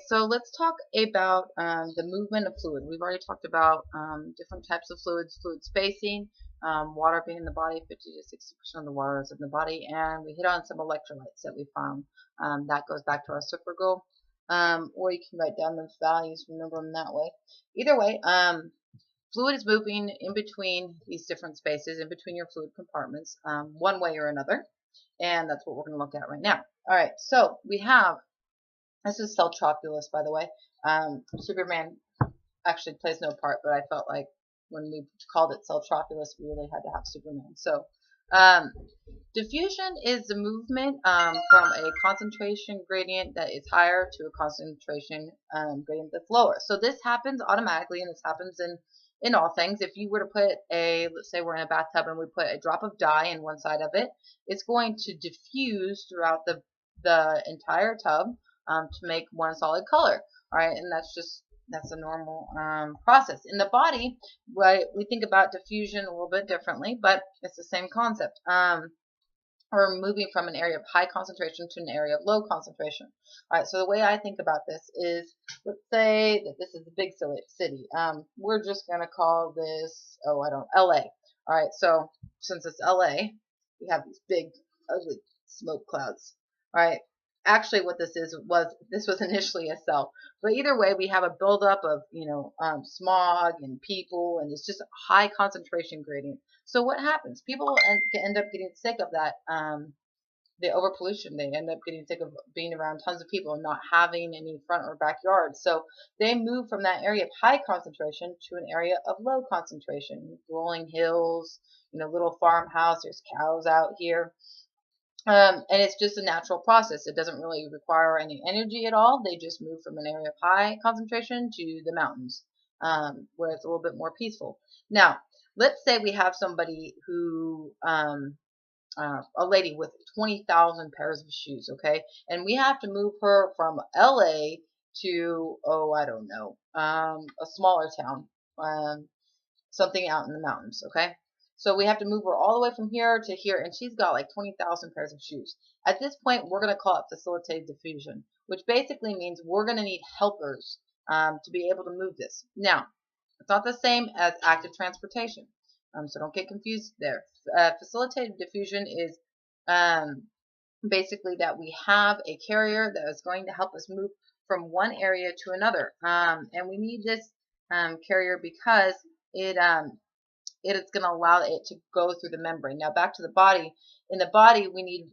so let's talk about the movement of fluid. We've already talked about different types of fluids, fluid spacing, water being in the body, 50 to 60% of the water is in the body, and we hit on some electrolytes that we found. That goes back to our supergirl, or you can write down those values, remember them that way. Either way, fluid is moving in between these different spaces, in between your fluid compartments, one way or another, and that's what we're going to look at right now. All right, so we have, this is Celtropolis, by the way. Superman actually plays no part, but I felt like when we called it Celtropolis, we really had to have Superman. So, diffusion is the movement from a concentration gradient that is higher to a concentration gradient that's lower. So this happens automatically, and this happens in all things. If you were to put let's say we're in a bathtub and we put a drop of dye in one side of it, it's going to diffuse throughout the entire tub to make one solid color. All right, and that's a normal process. In the body, we think about diffusion a little bit differently, but it's the same concept. We're moving from an area of high concentration to an area of low concentration. All right, so the way I think about this is, let's say that this is a big city. We're just going to call this, LA. All right, so since it's LA, we have these big, ugly smoke clouds. All right, actually what this was initially a cell, but either way, we have a buildup of smog and people, and it's just a high concentration gradient. So what happens? People end up getting sick of that, the overpollution. They end up getting sick of being around tons of people and not having any front or backyard. So they move from that area of high concentration to an area of low concentration. Rolling hills, little farmhouse. There's cows out here. And it's just a natural process. It doesn't really require any energy at all. They just move from an area of high concentration to the mountains, where it's a little bit more peaceful. Now, let's say we have somebody who, a lady with 20,000 pairs of shoes, okay? And we have to move her from LA to, a smaller town, something out in the mountains, okay? So we have to move her all the way from here to here, and she's got like 20,000 pairs of shoes. At this point, we're going to call it facilitated diffusion, which basically means we're going to need helpers to be able to move this. Now, it's not the same as active transportation, so don't get confused there. Facilitated diffusion is basically that we have a carrier that is going to help us move from one area to another, and we need this carrier because it is going to allow it to go through the membrane. Now back to the body. In the body, we need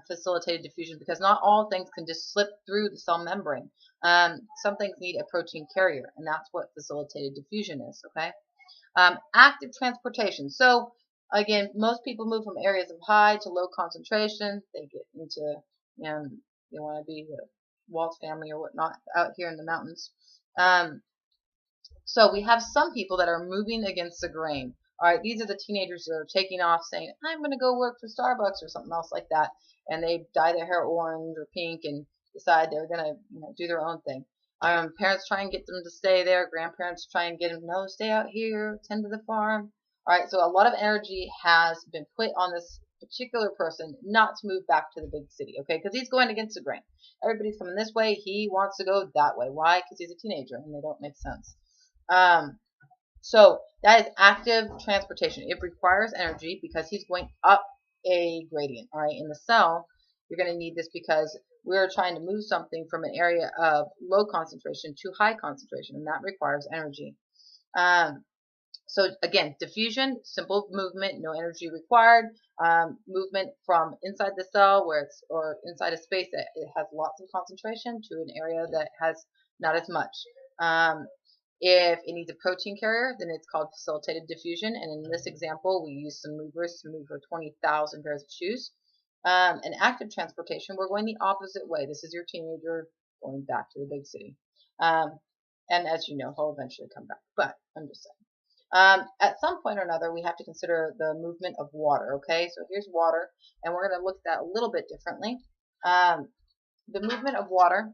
facilitated diffusion because not all things can just slip through the cell membrane. Some things need a protein carrier, and that's what facilitated diffusion is, okay? Active transportation. So again, most people move from areas of high to low concentration. They get into, they want to be the Waltz family or whatnot out here in the mountains. So we have some people that are moving against the grain. All right, these are the teenagers that are taking off saying, I'm going to go work for Starbucks or something else like that. And they dye their hair orange or pink and decide they're going to do their own thing. Parents try and get them to stay there. Grandparents try and get them, no, stay out here, tend to the farm. All right, so a lot of energy has been put on this particular person not to move back to the big city, okay, because he's going against the grain. Everybody's coming this way. He wants to go that way. Why? Because he's a teenager and they don't make sense. So that is active transportation. It requires energy because he's going up a gradient. All right, in the cell, you're going to need this because we're trying to move something from an area of low concentration to high concentration, and that requires energy. So again, diffusion, simple movement, no energy required. Movement from inside the cell or inside a space that it has lots of concentration to an area that has not as much. If it needs a protein carrier, then it's called facilitated diffusion. And in this example, we use some movers to move her 20,000 pairs of shoes. And active transportation, we're going the opposite way. This is your teenager going back to the big city. And as you know, he'll eventually come back. But I'm just saying. At some point or another, we have to consider the movement of water. Okay, so here's water, and we're going to look at that a little bit differently. The movement of water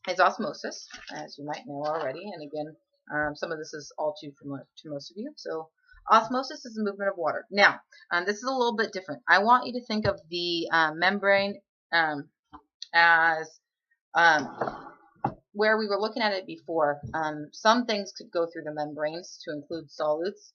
is osmosis, as you might know already. And again, some of this is all too familiar to most of you. So osmosis is the movement of water. Now, this is a little bit different. I want you to think of the membrane as where we were looking at it before, some things could go through the membranes to include solutes,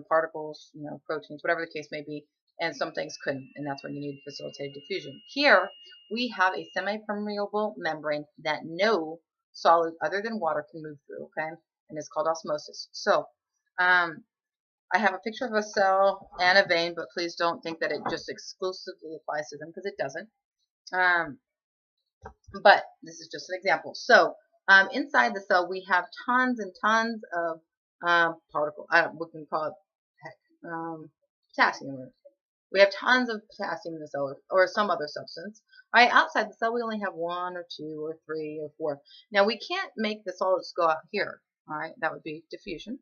particles, proteins, whatever the case may be, and some things couldn't, and that's when you need facilitated diffusion. Here, we have a semi-permeable membrane that no solid other than water can move through, okay? And it's called osmosis. So, I have a picture of a cell and a vein, but please don't think that it just exclusively applies to them, because it doesn't. But this is just an example. So inside the cell, we have tons and tons of particle. We can call it potassium. We have tons of potassium in the cell, or some other substance. All right, outside the cell, we only have 1 or 2 or 3 or 4. Now, we can't make the solids go out here. All right, that would be diffusion.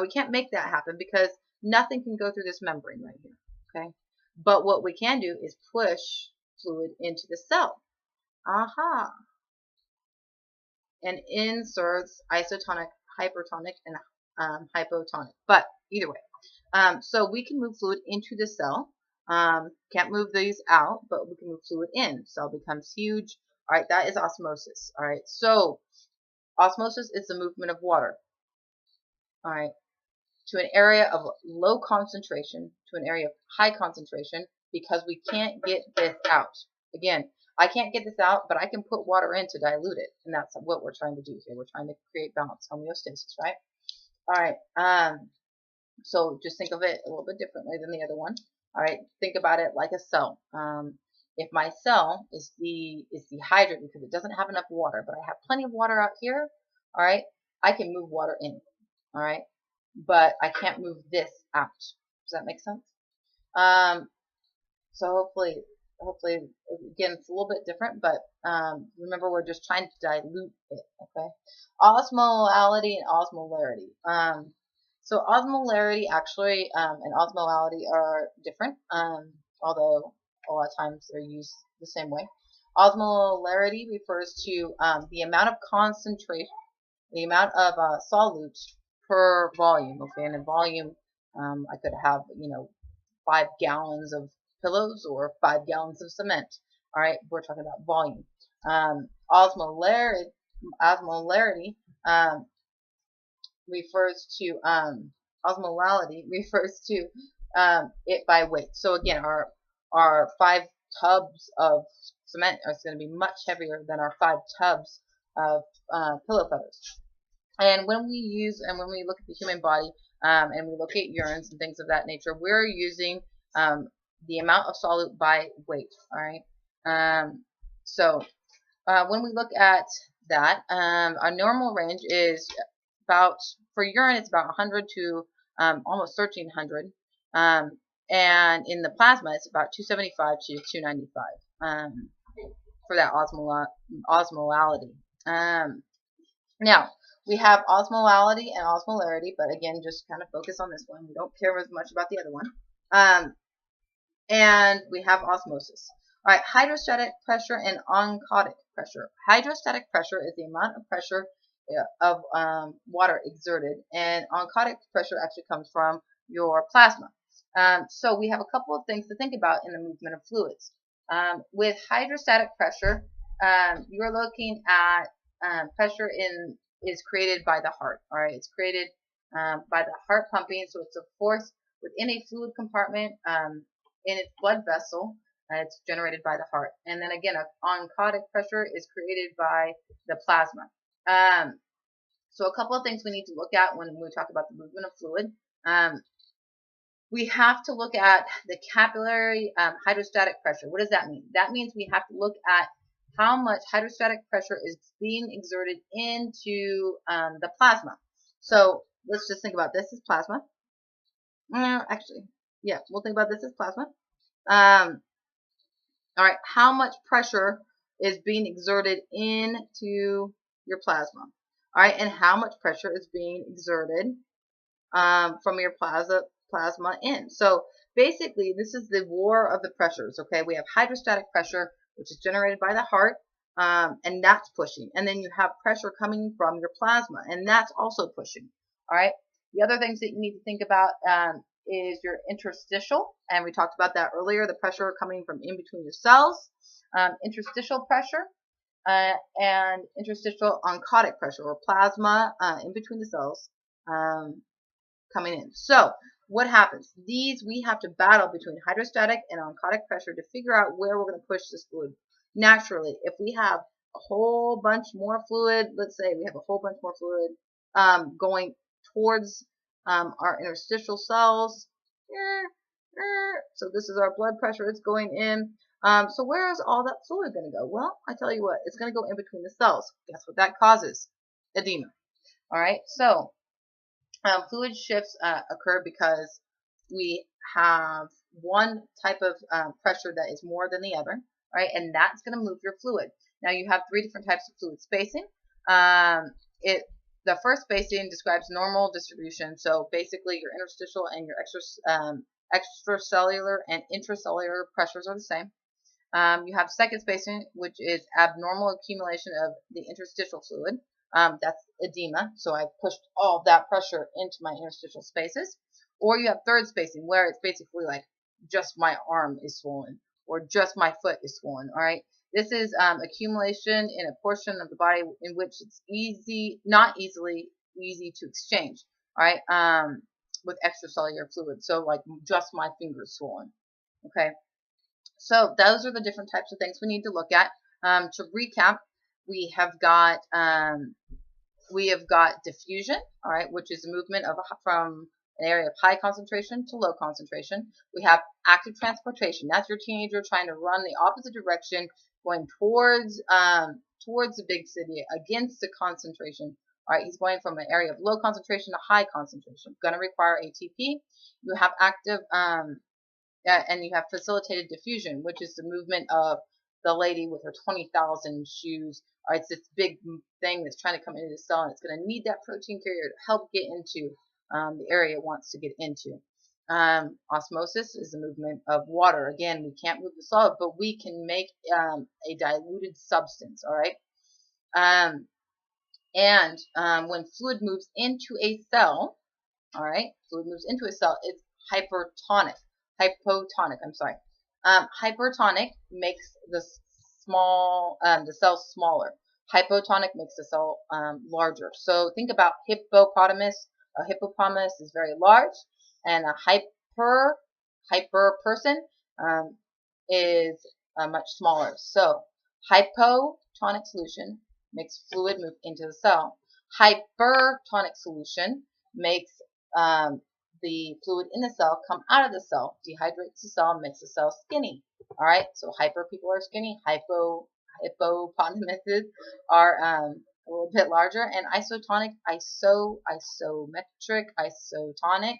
We can't make that happen because nothing can go through this membrane right here. Okay, but what we can do is push fluid into the cell. Aha! And inserts isotonic, hypertonic, and hypotonic. But either way, so we can move fluid into the cell. Can't move these out, but we can move fluid in. Cell becomes huge. All right, that is osmosis. All right, so osmosis is the movement of water. All right, to an area of low concentration to an area of high concentration, because we can't get this out. Again, I can't get this out, but I can put water in to dilute it, and that's what we're trying to do here. We're trying to create balance, homeostasis, right? All right. So just think of it a little bit differently than the other one. All right. Think about it like a cell. If my cell is dehydrated because it doesn't have enough water, but I have plenty of water out here, all right, I can move water in. All right, but I can't move this out. Does that make sense? So hopefully, again, it's a little bit different, but remember, we're just trying to dilute it, okay? Osmolality and osmolarity. So osmolarity actually and osmolality are different, although a lot of times they're used the same way. Osmolarity refers to the amount of concentration, the amount of solute per volume, okay? And in volume, I could have, 5 gallons of pillows or 5 gallons of cement. All right, we're talking about volume. Osmolarity refers to osmolality refers to it by weight. So again, our 5 tubs of cement is going to be much heavier than our 5 tubs of pillow feathers. And when we look at the human body and we look at urines and things of that nature, we're using the amount of solute by weight. All right. So when we look at that, our normal range is about, for urine, it's about 100 to almost 1300. And in the plasma, it's about 275 to 295 for that osmolality. Now, we have osmolality and osmolarity, but again, just kind of focus on this one. We don't care as much about the other one. And we have osmosis. All right, hydrostatic pressure and oncotic pressure. Hydrostatic pressure is the amount of pressure of water exerted, and oncotic pressure actually comes from your plasma. So we have a couple of things to think about in the movement of fluids. With hydrostatic pressure, you're looking at pressure is created by the heart. All right, it's created by the heart pumping, so it's a force within a fluid compartment in its blood vessel. It's generated by the heart. And then again, oncotic pressure is created by the plasma. So a couple of things we need to look at when we talk about the movement of fluid. We have to look at the capillary hydrostatic pressure. What does that mean? That means we have to look at how much hydrostatic pressure is being exerted into the plasma. So let's just think about this as plasma. Actually, yeah, we'll think about this as plasma. All right, how much pressure is being exerted into your plasma? All right, and how much pressure is being exerted from your plasma in? So basically, this is the war of the pressures. Okay, we have hydrostatic pressure, which is generated by the heart, and that's pushing. And then you have pressure coming from your plasma, and that's also pushing. All right. The other things that you need to think about is your interstitial, and we talked about that earlier, the pressure coming from in between your cells. Interstitial pressure and interstitial oncotic pressure, or plasma in between the cells coming in. So what happens? These, we have to battle between hydrostatic and oncotic pressure to figure out where we're going to push this fluid. Naturally, if we have a whole bunch more fluid, let's say we have a whole bunch more fluid going towards our interstitial cells. So this is our blood pressure. It's going in. So where is all that fluid going to go? Well, I tell you what, it's going to go in between the cells. Guess what that causes? Edema. All right. So fluid shifts occur because we have one type of pressure that is more than the other, right? And that's going to move your fluid. Now you have three different types of fluid spacing. The first spacing describes normal distribution. So basically your interstitial and your extracellular and intracellular pressures are the same. You have second spacing, which is abnormal accumulation of the interstitial fluid. That's edema, so I pushed all that pressure into my interstitial spaces. Or you have third spacing, where it's basically like just my arm is swollen, or just my foot is swollen, all right? This is accumulation in a portion of the body in which it's not easily easy to exchange, all right, with extracellular fluid. So like just my fingers swollen, okay? So those are the different types of things we need to look at. To recap, we have got diffusion, all right, which is a movement from an area of high concentration to low concentration. We have active transportation. That's your teenager trying to run the opposite direction, going towards the big city against the concentration. All right, he's going from an area of low concentration to high concentration. Going to require ATP. You have active and you have facilitated diffusion, which is the movement of the lady with her 20,000 shoes. All right, it's this big thing that's trying to come into the cell, and it's going to need that protein carrier to help get into the area it wants to get into. Osmosis is the movement of water. Again, we can't move the solid, but we can make a diluted substance. All right, when fluid moves into a cell, all right, fluid moves into a cell, it's hypertonic. Hypertonic makes the cell smaller. Hypotonic makes the cell larger. So think about hippopotamus. A hippopotamus is very large, and a hyper person is much smaller. So hypotonic solution makes fluid move into the cell. Hypertonic solution makes the fluid in the cell come out of the cell, dehydrates the cell, and makes the cell skinny. All right, so hyper people are skinny. Hippopotamuses are a little bit larger, and isotonic, isometric, isotonic,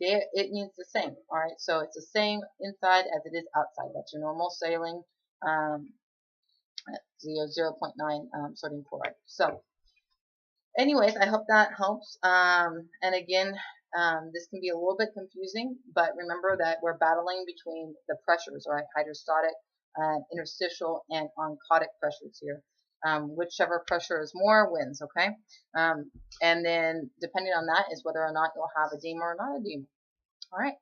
it means the same. All right, so it's the same inside as it is outside. That's your normal saline 0.9 sodium chloride. So anyways, I hope that helps. And again, this can be a little bit confusing, but remember that we're battling between the pressures, all right, hydrostatic, interstitial, and oncotic pressures here. Whichever pressure is more wins, okay? And then depending on that is whether or not you'll have edema or not edema. All right.